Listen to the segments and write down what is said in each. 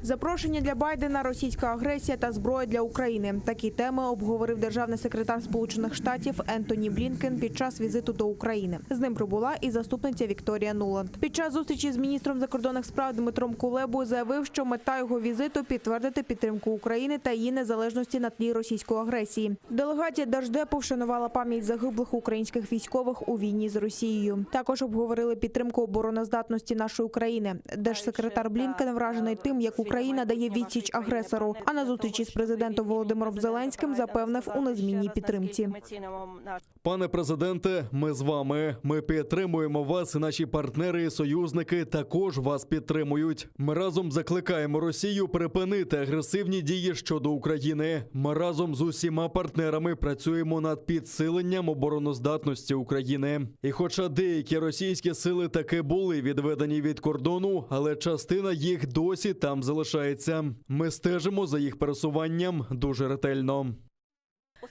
Запрошення для Байдена, російська агресія та зброя для України. Такі теми обговорив державний секретар Сполучених Штатів Ентоні Блінкен під час візиту до України. З ним прибула і заступниця Вікторія Нуланд. Під час зустрічі з міністром закордонних справ Дмитром Кулебою заявив, що мета його візиту – підтвердити підтримку України та її незалежності на тлі російської агресії. Делегація Держдепу вшанувала пам'ять загиблих українських військових у війні з Росією. Також обговорили підтримку обороноздатності нашої країни. Держсекретар Блінкен вражений тим, як Україна дає відсіч агресору, а на зустрічі з президентом Володимиром Зеленським запевнив у незмінній підтримці. Пане президенте, ми з вами. Ми підтримуємо вас, і наші партнери і союзники також вас підтримують. Ми разом закликаємо Росію припинити агресивні дії щодо України. Ми разом з усіма партнерами працюємо над підсиленням обороноздатності України. І хоча деякі російські сили таки були відведені від кордону, але частина їх досі там залишається. Ми стежимо за їх пересуванням дуже ретельно.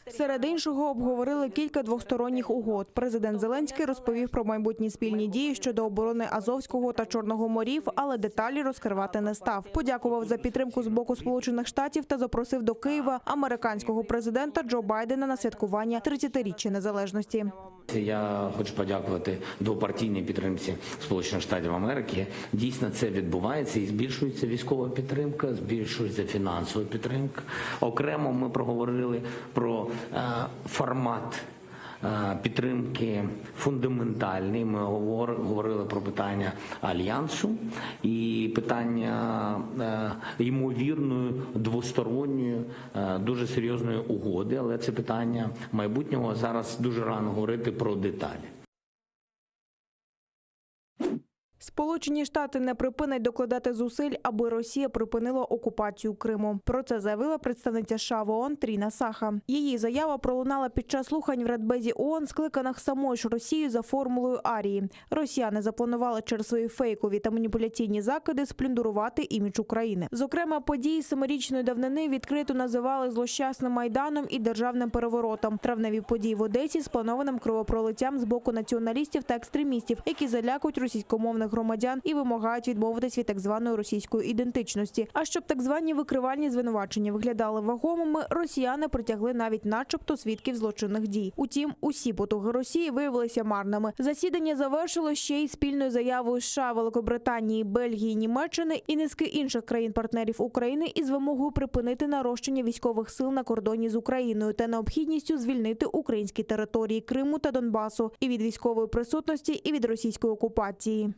Серед іншого обговорили кілька двосторонніх угод. Президент Зеленський розповів про майбутні спільні дії щодо оборони Азовського та Чорного морів, але деталі розкривати не став. Подякував за підтримку з боку Сполучених Штатів та запросив до Києва американського президента Джо Байдена на святкування 30-річчя незалежності. Я хочу подякувати двопартійній підтримці Сполучених Штатів Америки. Дійсно, це відбувається і збільшується військова підтримка, збільшується фінансова підтримка. Окремо ми проговорили про формат підтримки фундаментальний. Ми говорили про питання альянсу і питання ймовірної двосторонньої дуже серйозної угоди, але це питання майбутнього. Зараз дуже рано говорити про деталі. Сполучені Штати не припинять докладати зусиль, аби Росія припинила окупацію Криму. Про це заявила представниця США в ООН Тріна Саха. Її заява пролунала під час слухань в Радбезі ООН, скликаних самою ж Росією за формулою Арії. Росіяни запланували через свої фейкові та маніпуляційні закиди сплюндрувати імідж України. Зокрема, події семирічної давнини відкрито називали злощасним Майданом і державним переворотом. Травневі події в Одесі – спланованим кровопролиттям з боку націоналістів та екстремістів, які залякують російськомовних громадян і вимагають відмовитись від так званої російської ідентичності. А щоб так звані викривальні звинувачення виглядали вагомими, росіяни притягли навіть начебто свідків злочинних дій. Утім, усі потуги Росії виявилися марними. Засідання завершило ще й спільною заявою США, Великобританії, Бельгії, Німеччини і низки інших країн-партнерів України із вимогою припинити нарощення військових сил на кордоні з Україною та необхідністю звільнити українські території Криму та Донбасу і від військової присутності, і від російської окупації.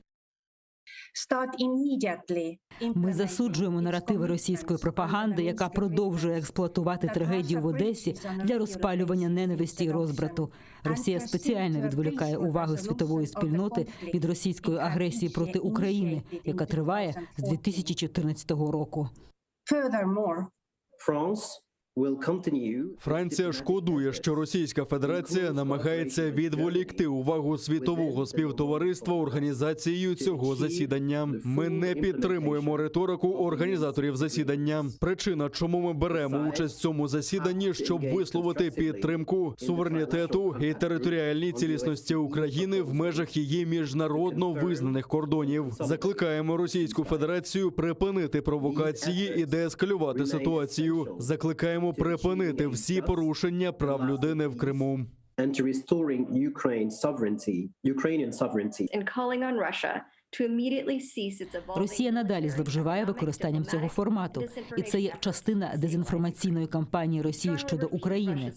Ми засуджуємо наративи російської пропаганди, яка продовжує експлуатувати трагедію в Одесі для розпалювання ненависті і розбрату. Росія спеціально відволікає увагу світової спільноти від російської агресії проти України, яка триває з 2014 року. Франція шкодує, що Російська Федерація намагається відволікти увагу світового співтовариства організацією цього засідання. Ми не підтримуємо риторику організаторів засідання. Причина, чому ми беремо участь в цьому засіданні, щоб висловити підтримку суверенітету і територіальній цілісності України в межах її міжнародно визнаних кордонів. Закликаємо Російську Федерацію припинити провокації і деескалювати ситуацію. Закликаємо припинити всі порушення прав людини в Криму. Росія надалі зловживає використанням цього формату. І це є частина дезінформаційної кампанії Росії щодо України.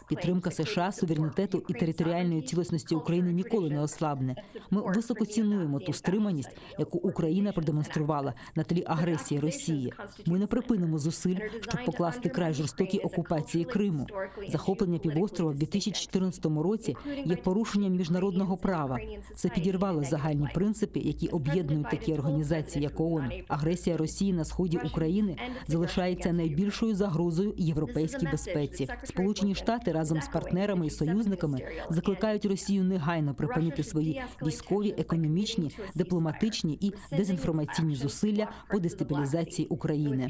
Підтримка США, суверенітету і територіальної цілісності України ніколи не ослабне. Ми високо цінуємо ту стриманість, яку Україна продемонструвала на тлі агресії Росії. Ми не припинимо зусиль, щоб покласти край жорстокій окупації Криму. Захоплення півострова в 2014 році є порушенням міжнародного права. Це підірвало загальні принципи, які об'єднують такі організації, як ООН. Агресія Росії на сході України залишається найбільшою загрозою європейській безпеці. Сполучені Штати разом з партнерами і союзниками закликають Росію негайно припинити свої військові, економічні, дипломатичні і дезінформаційні зусилля по дестабілізації України.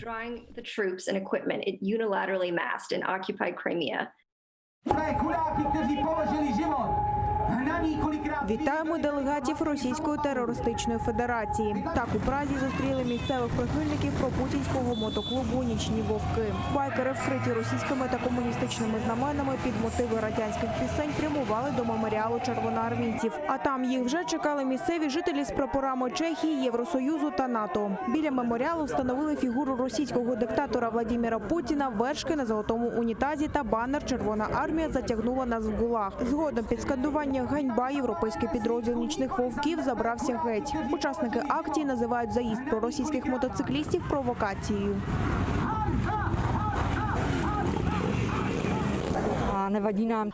Вітаємо делегатів Російської терористичної федерації. Так у Празі зустріли місцевих прихильників пропутінського мотоклубу «Нічні вовки». Байкери, вкриті російськими та комуністичними знаменами під мотиви радянських пісень, прямували до меморіалу червоноармійців. А там їх вже чекали місцеві жителі з прапорами Чехії, Євросоюзу та НАТО. Біля меморіалу встановили фігуру російського диктатора Владимира Путіна, вершки на золотому унітазі та банер «Червона армія затягнула нас в ГУЛАГ». Згодом під скандування «Ганьба» європейський підрозділ «Нічних вовків» забрався геть. Учасники акції називають заїзд проросійських мотоциклістів провокацією.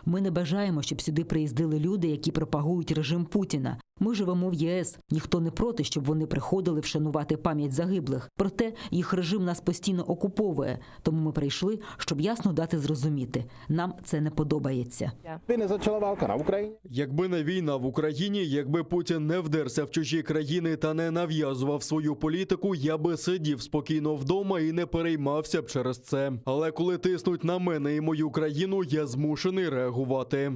Ми не бажаємо, щоб сюди приїздили люди, які пропагують режим Путіна. Ми живемо в ЄС. Ніхто не проти, щоб вони приходили вшанувати пам'ять загиблих. Проте їх режим нас постійно окуповує. Тому ми прийшли, щоб ясно дати зрозуміти. Нам це не подобається. Якби не війна в Україні, якби Путін не вдерся в чужі країни та не нав'язував свою політику, я би сидів спокійно вдома і не переймався б через це. Але коли тиснуть на мене і мою країну, я змушений реагувати.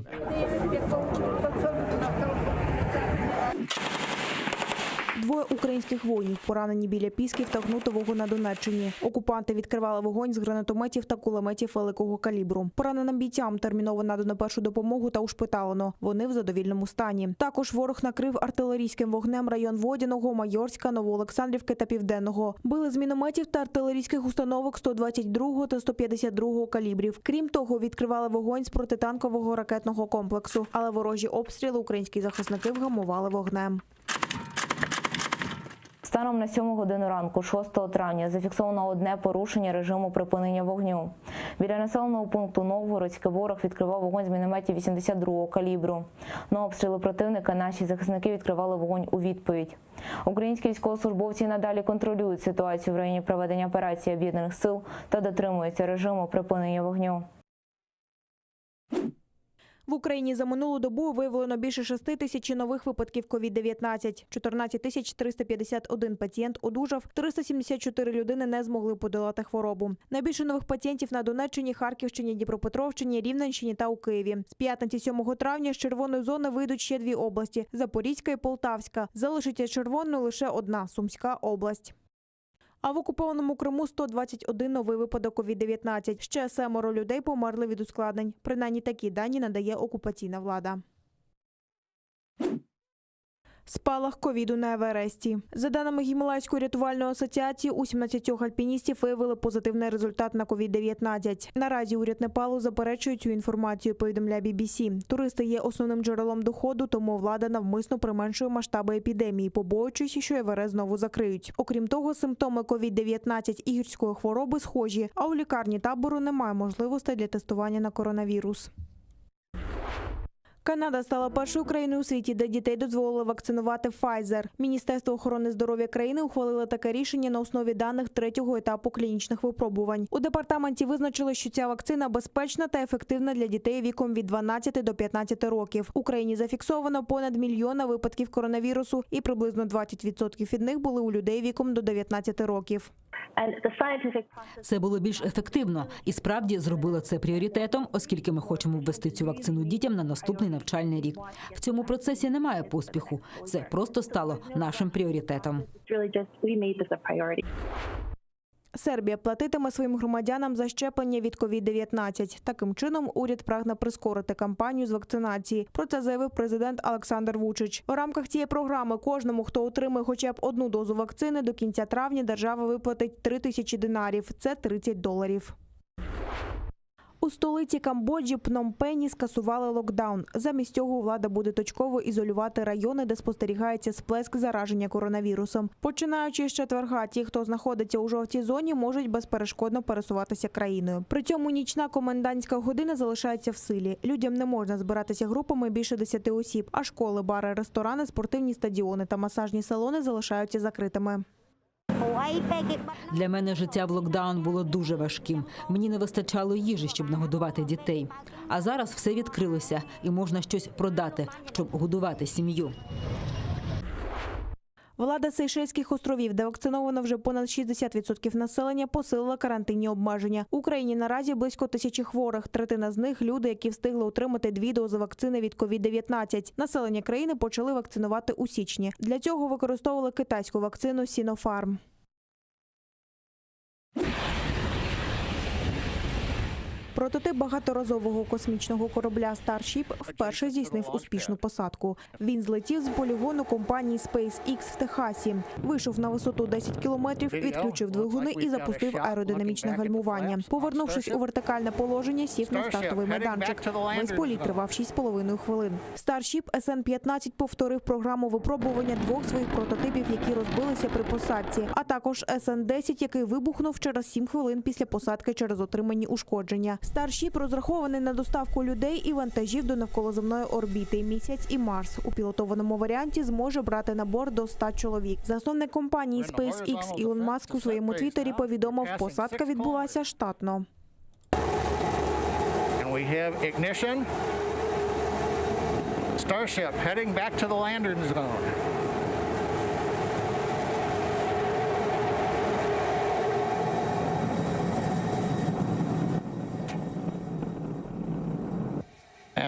Двоє українських воїнів поранені біля Пісків та Гнутового на Донеччині. Окупанти відкривали вогонь з гранатометів та кулеметів великого калібру. Пораненим бійцям терміново надано першу допомогу та ушпиталено. Вони в задовільному стані. Також ворог накрив артилерійським вогнем район Водяного, Майорська, Новоолександрівки та Південного. Били з мінометів та артилерійських установок 122 та 152 калібрів. Крім того, відкривали вогонь з протитанкового ракетного комплексу. Але ворожі обстріли українські захисники вгамували вогнем. Станом на 7 годину ранку, 6 травня, зафіксовано одне порушення режиму припинення вогню. Біля населеного пункту Новгородське ворог відкривав вогонь з мінометів 82-го калібру. На обстріли противника наші захисники відкривали вогонь у відповідь. Українські військовослужбовці надалі контролюють ситуацію в районі проведення операції Об'єднаних сил та дотримуються режиму припинення вогню. В Україні за минулу добу виявлено більше 6 тисяч нових випадків COVID-19. 14 тисяч 351 пацієнт одужав, 374 людини не змогли подолати хворобу. Найбільше нових пацієнтів на Донеччині, Харківщині, Дніпропетровщині, Рівненщині та у Києві. З п'ятниці 7 травня з червоної зони вийдуть ще дві області – Запорізька і Полтавська. Залишиться червоною лише одна – Сумська область. А в окупованому Криму 121 новий випадок COVID-19. Ще 7 людей померли від ускладнень. Принаймні такі дані надає окупаційна влада. Спалах ковіду на Евересті. За даними Гімалайської рятувальної асоціації, у 17 альпіністів виявили позитивний результат на ковід-19. Наразі уряд Непалу заперечує цю інформацію, повідомляє BBC. Туристи є основним джерелом доходу, тому влада навмисно применшує масштаби епідемії, побоюючись, що Еверест знову закриють. Окрім того, симптоми ковід-19 і гірської хвороби схожі, а у лікарні табору немає можливостей для тестування на коронавірус. Канада стала першою країною у світі, де дітей дозволили вакцинувати Pfizer. Міністерство охорони здоров'я країни ухвалило таке рішення на основі даних 3-го етапу клінічних випробувань. У департаменті визначили, що ця вакцина безпечна та ефективна для дітей віком від 12 до 15 років. В Україні зафіксовано понад 1 мільйон випадків коронавірусу, і приблизно 20% від них були у людей віком до 19 років. Це було більш ефективно і справді зробило це пріоритетом, оскільки ми хочемо ввести цю вакцину дітям на наступний навчальний рік. В цьому процесі немає поспіху. Це просто стало нашим пріоритетом. Сербія платитиме своїм громадянам за щеплення від COVID-19. Таким чином, уряд прагне прискорити кампанію з вакцинації. Про це заявив президент Олександр Вучич. У рамках цієї програми кожному, хто отримає хоча б одну дозу вакцини, до кінця травня держава виплатить 3000 динарів. Це $30. У У столиці Камбоджі Пномпені скасували локдаун. Замість цього влада буде точково ізолювати райони, де спостерігається сплеск зараження коронавірусом. Починаючи з четверга, ті, хто знаходиться у жовтій зоні, можуть безперешкодно пересуватися країною. При цьому нічна комендантська година залишається в силі. Людям не можна збиратися групами більше 10 осіб, а школи, бари, ресторани, спортивні стадіони та масажні салони залишаються закритими. Для мене життя в локдаун було дуже важким. Мені не вистачало їжі, щоб нагодувати дітей. А зараз все відкрилося і можна щось продати, щоб годувати сім'ю. Влада Сейшельських островів, де вакциновано вже понад 60% населення, посилила карантинні обмеження. В Україні наразі близько 1000 хворих. Третина з них – люди, які встигли отримати 2 дози вакцини від COVID-19. Населення країни почали вакцинувати у січні. Для цього використовували китайську вакцину Sinopharm. Прототип багаторазового космічного корабля Starship вперше здійснив успішну посадку. Він злетів з полігону компанії SpaceX в Техасі, вийшов на висоту 10 кілометрів, відключив двигуни і запустив аеродинамічне гальмування. Повернувшись у вертикальне положення, сів на стартовий майданчик. Весь політ тривав 6,5 хвилин. Starship SN-15 повторив програму випробування 2 своїх прототипів, які розбилися при посадці, а також SN-10, який вибухнув через 7 хвилин після посадки через отримані ушкодження. Starship розрахований на доставку людей і вантажів до навколоземної орбіти, Місяць і Марс. У пілотованому варіанті зможе брати на борт до 100 чоловік. Засновник компанії SpaceX Ілон Маск у своєму твіттері повідомив, посадка відбулася штатно. Starship heading back to the landing zone.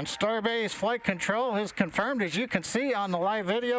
And Starbase Flight Control has confirmed, as you can see on the live video,